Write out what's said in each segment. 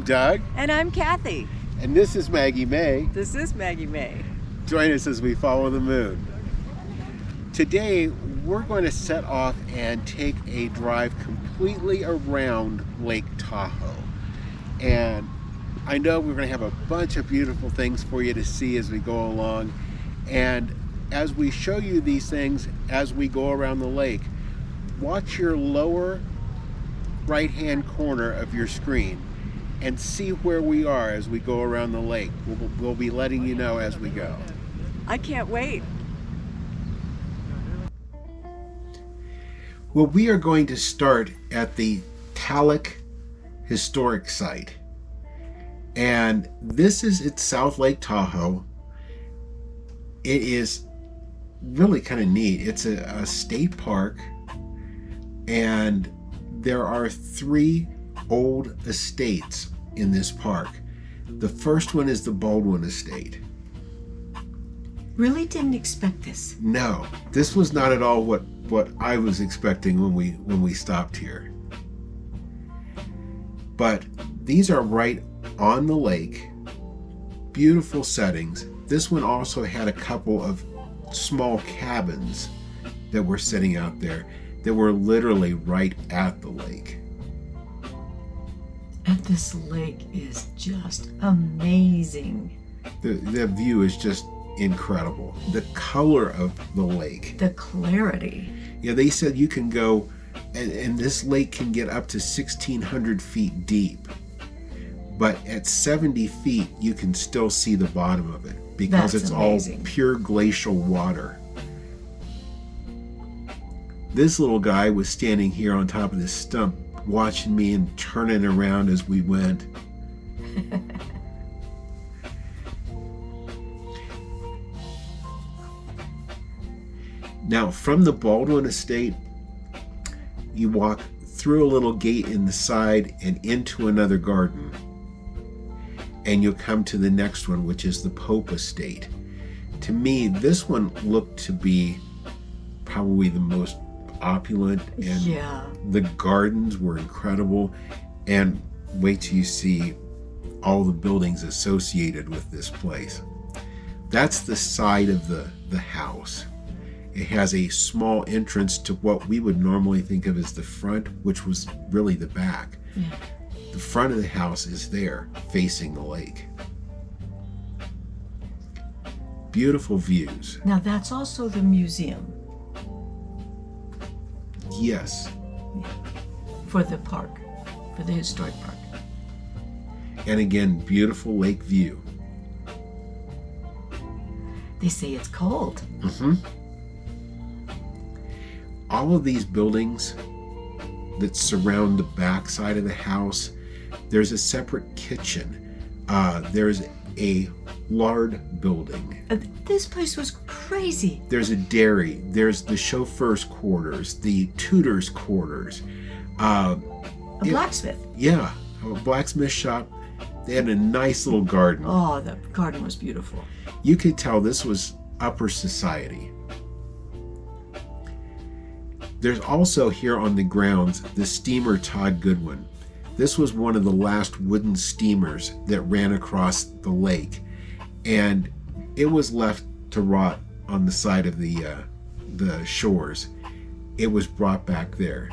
Doug. And I'm Cathy. And this is Maggie Mae. This is Maggie Mae. Join us as we follow the moon. Today, we're going to set off and take a drive completely around Lake Tahoe. And I know we're going to have a bunch of beautiful things for you to see as we go along. And as we show you these things as we go around the lake, watch your lower right-hand corner of your screen and see where we are as we go around the lake. We'll be letting you know as we go. I can't wait. Well, we are going to start at the Tallec Historic Site. And this is at South Lake Tahoe. It is really kind of neat. It's a state park, and there are 3 old estates in this park. The first one is the Baldwin Estate. Really didn't expect this. No, this was not at all what I was expecting when we stopped here. But these are right on the lake, beautiful settings. This one also had a couple of small cabins that were sitting out there that were literally right at the lake. And this lake is just amazing. The view is just incredible. The color of the lake. The clarity. Yeah, they said you can go, and this lake can get up to 1,600 feet deep. But at 70 feet, you can still see the bottom of it because That's it's amazing. all pure glacial water. This little guy was standing here on top of this stump watching me and turning around as we went. Now, from the Baldwin Estate, you walk through a little gate in the side and into another garden. And you'll come to the next one, which is the Pope Estate. To me, this one looked to be probably the most opulent, and the gardens were incredible. And wait till you see all the buildings associated with this place. That's the side of the house. It has a small entrance to what we would normally think of as the front, which was really the back. Yeah. The front of the house is there, facing the lake. Beautiful views. Now that's also the museum. Yes. For the park, for the historic park. And again, beautiful lake view. They say it's cold. Mm-hmm. All of these buildings that surround the back side of the house, there's a separate kitchen. There's a lard building. This place was crazy. There's a dairy. There's the chauffeur's quarters, the tutor's quarters. A blacksmith. Yeah, a blacksmith shop. They had a nice little garden. Oh, the garden was beautiful. You could tell this was upper society. There's also here on the grounds the steamer Todd Goodwin. This was one of the last wooden steamers that ran across the lake, and it was left to rot on the side of the shores. It was brought back there.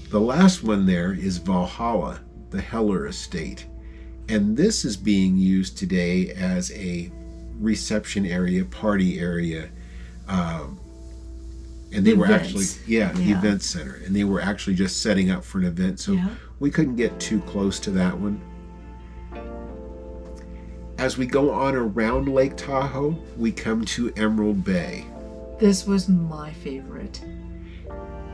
The last one there is Valhalla, the Heller Estate, and this is being used today as a reception area, party area. And they were actually, event center. And they were actually just setting up for an event. So we couldn't get too close to that one. As we go on around Lake Tahoe, we come to Emerald Bay. This was my favorite.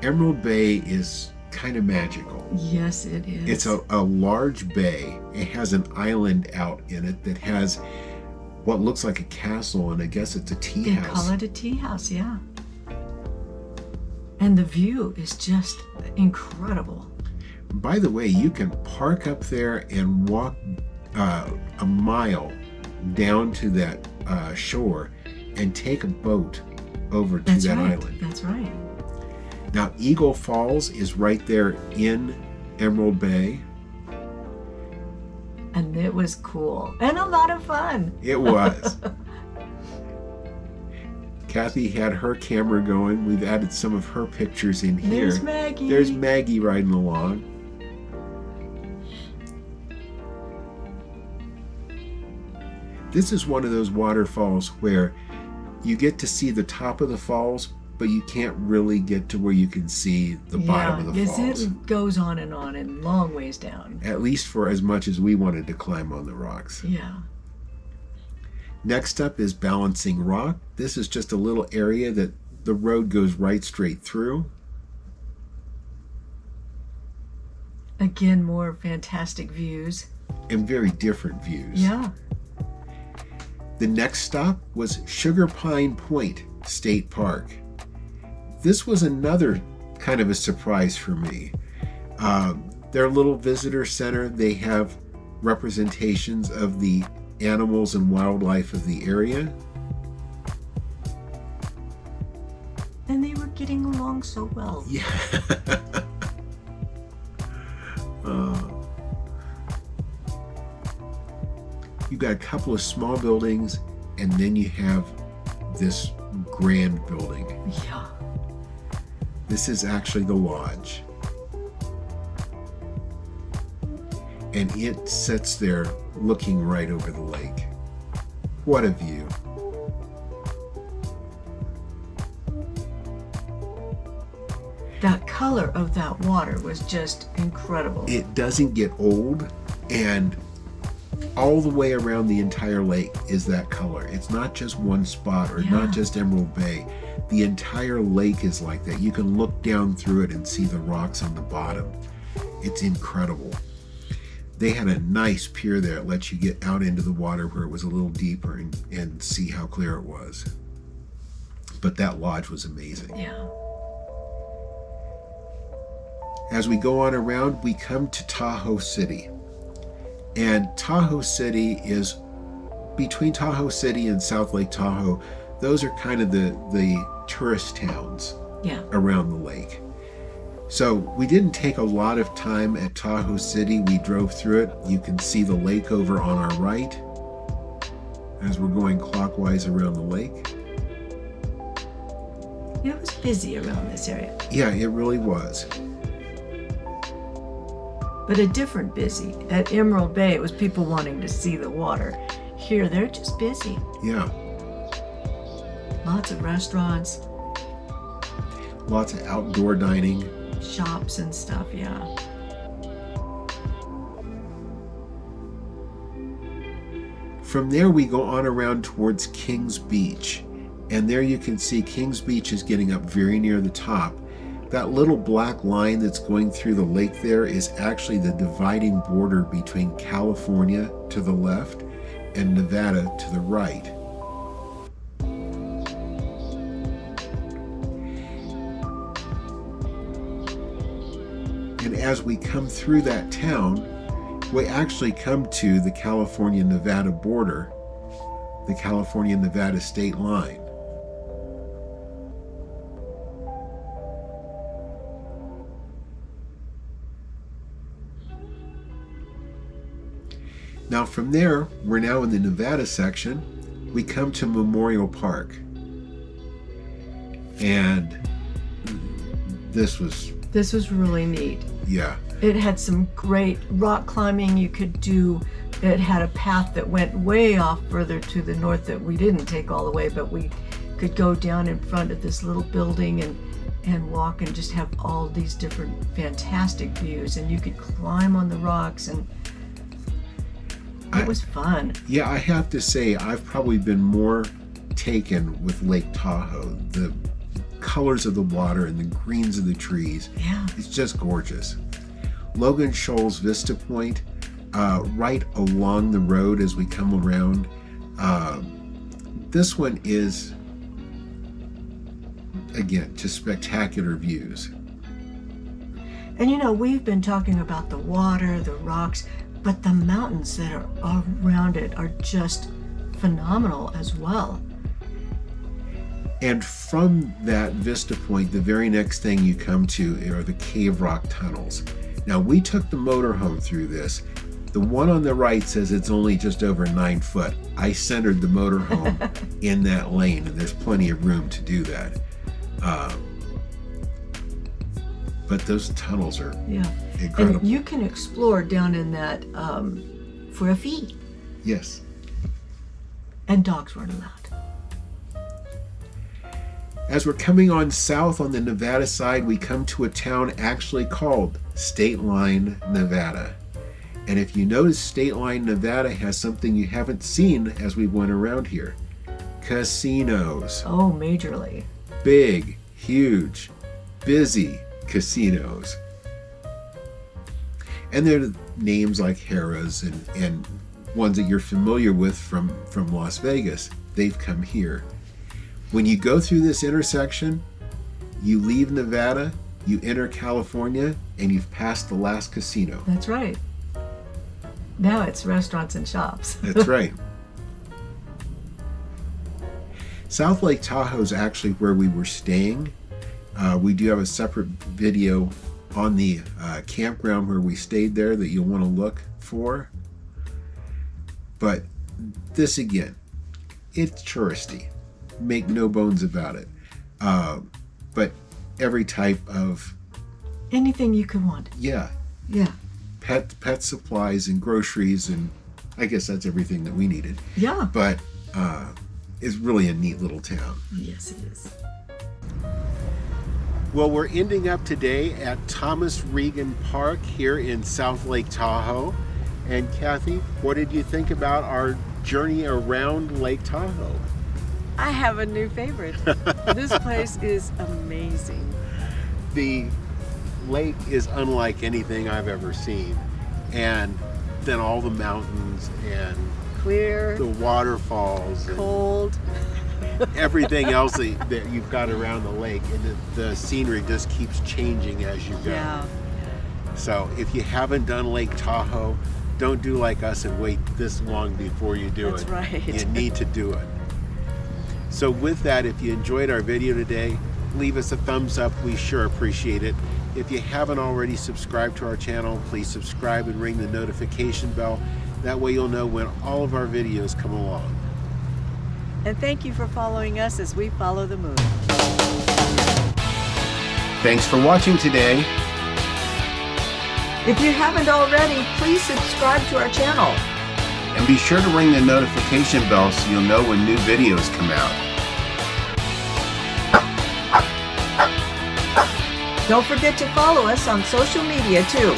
Emerald Bay is kind of magical. Yes, it is. It's a large bay. It has an island out in it that has what looks like a castle, and I guess it's a tea house. They call it a tea house, yeah. And the view is just incredible. By the way, you can park up there and walk a mile down to that shore and take a boat over to that island. That's right. Now, Eagle Falls is right there in Emerald Bay. And it was cool and a lot of fun. It was. Cathy had her camera going. We've added some of her pictures in here. There's Maggie. There's Maggie riding along. This is one of those waterfalls where you get to see the top of the falls, but you can't really get to where you can see the bottom of the falls. It goes on and long ways down. At least for as much as we wanted to climb on the rocks. Yeah. Next up is Balancing Rock. This is just a little area that the road goes right straight through. Again, more fantastic views. And very different views. Yeah. The next stop was Sugar Pine Point State Park. This was another kind of a surprise for me. Their little visitor center, they have representations of the animals and wildlife of the area. And they were getting along so well. Yeah. You got a couple of small buildings, and then you have this grand building. Yeah. This is actually the lodge. And it sits there looking right over the lake. What a view. That color of that water was just incredible. It doesn't get old, and all the way around the entire lake is that color. It's not just one spot or not just Emerald Bay. The entire lake is like that. You can look down through it and see the rocks on the bottom. It's incredible. They had a nice pier there that lets you get out into the water where it was a little deeper and see how clear it was. But that lodge was amazing. Yeah. As we go on around, we come to Tahoe City. And Tahoe City is between Tahoe City and South Lake Tahoe. Those are kind of the tourist towns around the lake. So we didn't take a lot of time at Tahoe City. We drove through it. You can see the lake over on our right as we're going clockwise around the lake. It was busy around this area. Yeah, it really was. But a different busy. At Emerald Bay, it was people wanting to see the water. Here, they're just busy. Yeah. Lots of restaurants. Lots of outdoor dining. Shops and stuff, yeah. From there, we go on around towards Kings Beach. And there you can see Kings Beach is getting up very near the top. That little black line that's going through the lake there is actually the dividing border between California to the left and Nevada to the right. And as we come through that town, we actually come to the California-Nevada border, the California-Nevada state line. Now from there, we're now in the Nevada section. We come to Memorial Park. And this was really neat. Yeah. It had some great rock climbing you could do. It had a path that went way off further to the north that we didn't take all the way, but we could go down in front of this little building and walk and just have all these different fantastic views. And you could climb on the rocks, and it was fun. Yeah, I have to say, I've probably been more taken with Lake Tahoe. The colors of the water and the greens of the trees. Yeah. It's just gorgeous. Logan, Shoals, Vista Point, right along the road as we come around. This one is, again, just spectacular views. And you know, we've been talking about the water, the rocks, but the mountains that are around it are just phenomenal as well. And from that Vista Point, the very next thing you come to are the cave rock tunnels. Now, we took the motorhome through this. The one on the right says it's only just over 9 foot. I centered the motorhome in that lane, and there's plenty of room to do that. But those tunnels are incredible. And you can explore down in that for a fee. Yes. And dogs weren't allowed. As we're coming on south on the Nevada side, we come to a town actually called Stateline, Nevada. And if you notice, Stateline, Nevada has something you haven't seen as we went around here. Casinos. Oh, majorly. Big, huge, busy casinos. And there are names like Harrah's and ones that you're familiar with from Las Vegas. They've come here. When you go through this intersection, you leave Nevada, you enter California, and you've passed the last casino. That's right. Now it's restaurants and shops. That's right. South Lake Tahoe is actually where we were staying. We do have a separate video on the campground where we stayed there that you'll want to look for. But this again, it's touristy. Make no bones about it. But every type of... Anything you could want. Yeah. Yeah. Pet supplies and groceries, and I guess that's everything that we needed. Yeah. But it's really a neat little town. Yes, it is. Well, we're ending up today at Thomas Regan Park here in South Lake Tahoe. And Cathy, what did you think about our journey around Lake Tahoe? I have a new favorite. This place is amazing. The lake is unlike anything I've ever seen. And then all the mountains and Clear, the waterfalls, cold. and everything else that you've got around the lake. And the scenery just keeps changing as you go. Yeah. So if you haven't done Lake Tahoe, don't do like us and wait this long before you do That's it. right. You need to do it. So with that, if you enjoyed our video today, leave us a thumbs up. We sure appreciate it. If you haven't already subscribed to our channel, please subscribe and ring the notification bell. That way you'll know when all of our videos come along. And thank you for following us as we follow the moon. Thanks for watching today. If you haven't already, please subscribe to our channel. And be sure to ring the notification bell so you'll know when new videos come out. Don't forget to follow us on social media too.